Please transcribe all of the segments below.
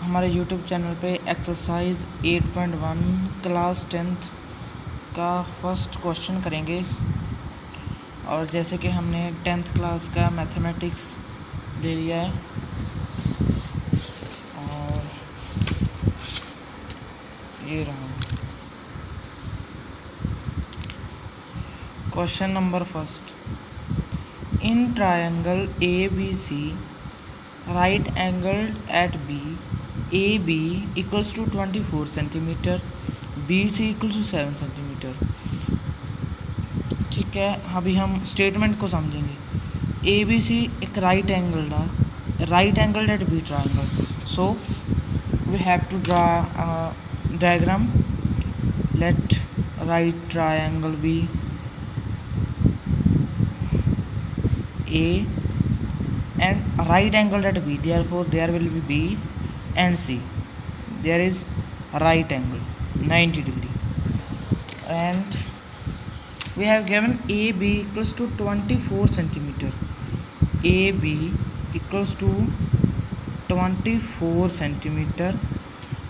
हमारे YouTube channel पे exercise 8.1 class 10th का फर्स्ट क्वेश्चन करेंगे। और जैसे कि हमने 10th क्लास का मैथमेटिक्स ले लिया है और ये रहा question number first. In triangle ABC right angled at B, AB equals to 24 centimeter, BC equals to 7 centimeter। ठीक है, अभी हम स्टेटमेंट को समझेंगे। ABC एक राइट एंगल्ड है, right angled at B triangle. So we have to draw diagram. Let right triangle B A and right angled at B, therefore there will be B and C. There is right angle 90 degree, and we have given AB equals to 24 centimeter. AB equals to 24 centimeter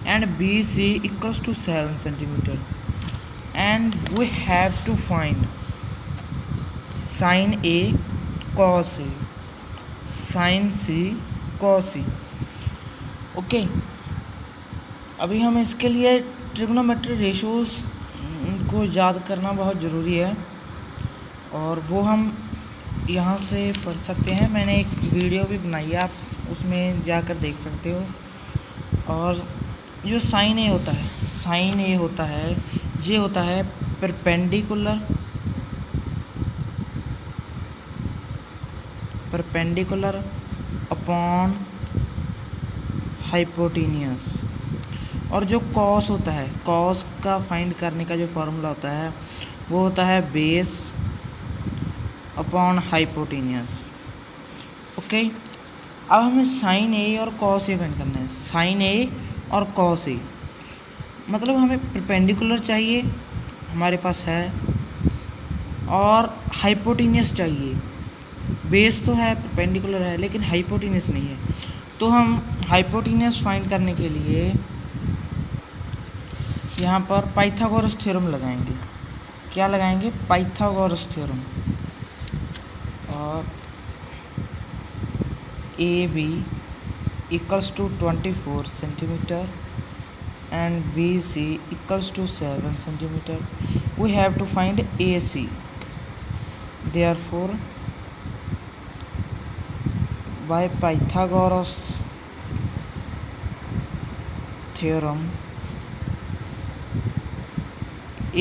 and BC equals to 7 centimeter, and we have to find sin A cos A, sine C cos C. Okay, अभी हम इसके लिए trigonometry ratios को याद करना बहुत ज़रूरी है और वो हम यहाँ से पढ़ सकते हैं। मैंने एक वीडियो भी बनाई है, आप उसमें जाकर देख सकते हो। और जो साइन ए होता है, साइन ए होता है, ये होता है परपेंडिकुलर अपॉन हाइपोटेनियस। और जो कॉस होता है, कॉस का फाइंड करने का जो फॉर्मूला होता है वो होता है बेस अपॉन हाइपोटेनियस। ओके, अब हमें साइन ए और कॉस ए फाइंड करना है। साइन ए और कॉस ए मतलब हमें परपेंडिकुलर चाहिए, हमारे पास है, और हाइपोटेनियस चाहिए। बेस तो है, परपेंडिकुलर है, लेकिन हाइपोटेनियस नहीं है। तो हम हाइपोटेनियस फाइंड करने के लिए यहाँ पर पाइथागोरस थ्योरम लगाएंगे। क्या लगाएंगे? Pythagoras theorem. और AB equals to 24 centimetre and BC equals to 7 centimeter. We have to find AC. Therefore, by Pythagoras theorem,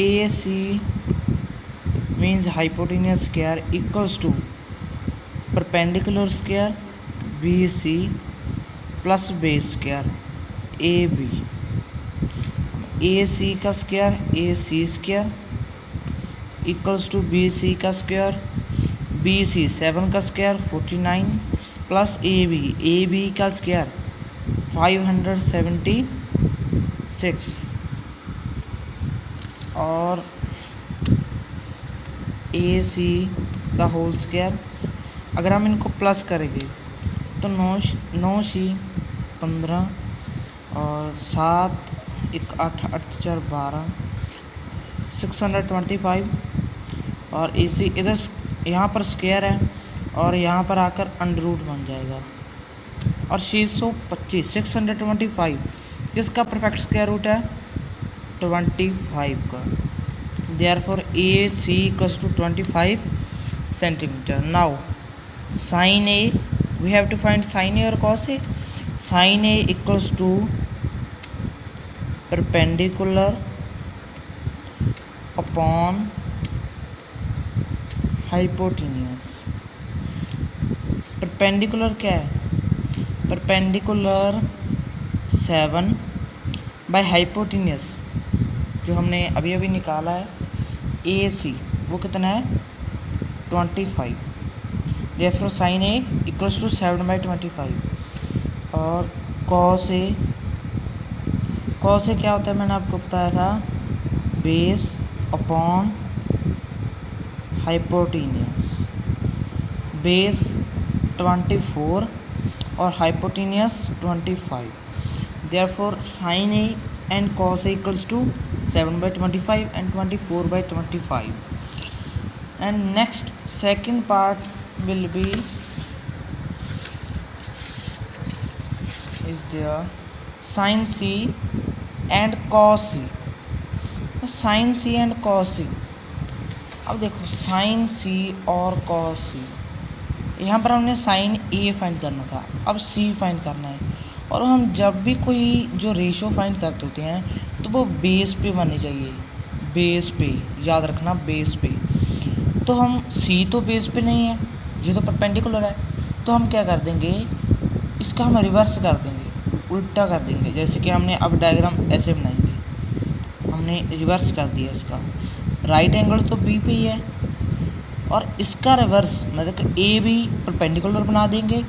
AC means hypotenuse square equals to perpendicular square BC plus base square AB। AC का square AC square equals to BC का square BC 7 का square 49 plus AB का square 576 और AC का whole square. अगर हम इनको plus करेंगे तो 9 सी 15 और 7 1 8 8 4 12 625 और AC इधर यहाँ पर स्क्वायर है और यहाँ पर आकर अंडर रूट बन जाएगा। और 625 625 किसका परफेक्ट स्क्वायर रूट है? 25 का। Therefore AC equals to 25 centimetre. Now sine A, we have to find sine A और cos A. Sine A equals to perpendicular upon hypotenuse। Perpendicular क्या है? परपेंडिकुलर 7 बाय हाइपोटेनियस जो हमने अभी अभी निकाला है AC, वो कितना है? 25। Therefore sine A equals to 7/25। और कॉस ए, कॉस ए क्या होता है? मैंने आपको बताया था, बेस अपॉन हाइपोटेनियस। बेस 24 और hypotenuse 25। therefore sin A and cos A equals to 7/25 and 24/25. And next second part will be is there sin C and cos C. sin C and cos C, अब देखो sin C और cos C, यहाँ पर हमने sin A find करना था, अब C find करना है। और हम जब भी कोई जो रेशो फाइंड करते होते हैं तो वो बेस पे बननी चाहिए, बेस पे, याद रखना बेस पे। तो हम C तो बेस पे नहीं है, ये तो परपेंडिकुलर है, तो हम क्या कर देंगे, इसका हम रिवर्स कर देंगे, उल्टा कर देंगे। जैसे कि हमने अब डायग्राम ऐसे बनाएंगे, हमने रिवर्स कर दिया इसका, राइट एंगल तो बी पे ही है और इसका रिवर्स मतलब ए बी परपेंडिकुलर बना देंगे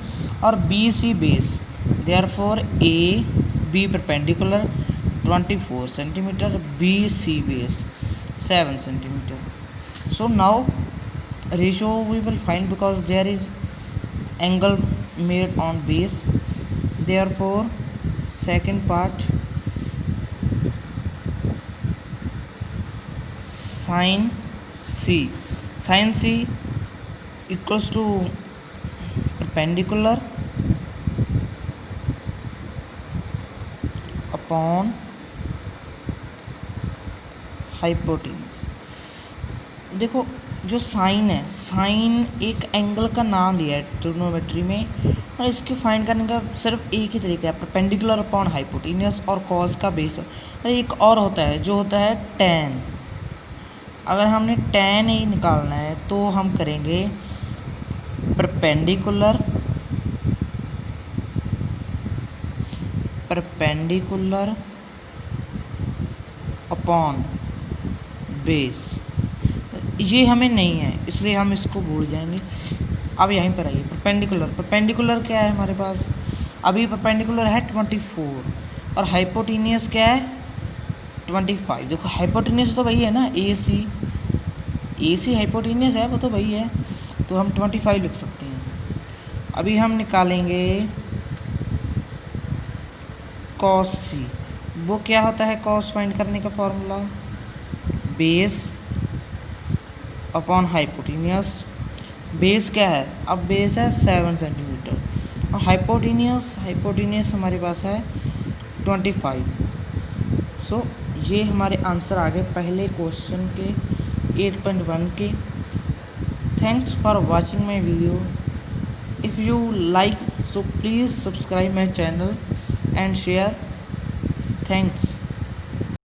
और B C base, therefore A B perpendicular 24 centimetre, B C base 7 centimetre. So now ratio we will find because there is angle made on base, therefore second part sin C equals to perpendicular upon hypotenuse। देखो जो sign है, sign एक angle का नाम लिया है trigonometry में, और इसके फाइंड करने का सिर्फ एक ही तरीका है, परपेंडिकुलर अपॉन हाइपोटेन्यूस और कॉस का बेस। और एक और होता है जो होता है tan। अगर हमने tan ही निकालना है तो हम करेंगे परपेंडिकुलर अपॉन बेस। ये हमें नहीं है इसलिए हम इसको भूल जाएंगे। अब यहीं पर आइए, परपेंडिकुलर क्या है हमारे पास, अभी परपेंडिकुलर है 24 और हाइपोटेनियस क्या है 25। देखो हाइपोटेनियस तो वही है ना, ए सी हाइपोटेनियस है, वो तो वही है, तो हम 25 लिख सकते हैं। अभी हम निकालेंगे कॉस सी। वो क्या होता है कॉस फाइंड करने का formula, base upon hypotenuse. Base क्या है, अब बेस है 7 सेंटीमीटर और हाइपोटेनियस हमारे पास है 25। सो ये हमारे आंसर आ गए पहले क्वेश्चन के 8.1 के। Thanks for watching my video. If you like so please subscribe my channel and share. Thanks.